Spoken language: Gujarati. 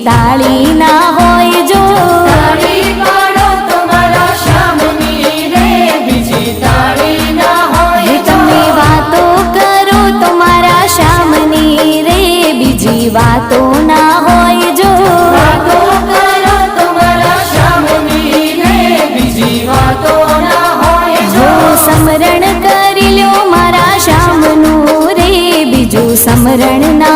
તાળી ના હોય જો તાળી પાડો તમારા શ્યામની રે, બીજી તાળી ના હોય જો. તમે વાતો કરો તો મારા શ્યામની રે, બીજી વાતો ના હોય જો. વાતો કરો તમારા શ્યામની રે, બીજી વાતો ના હોય જો. સ્મરણ કરી લ્યો મારા શ્યામનું રે, બીજું સ્મરણ ના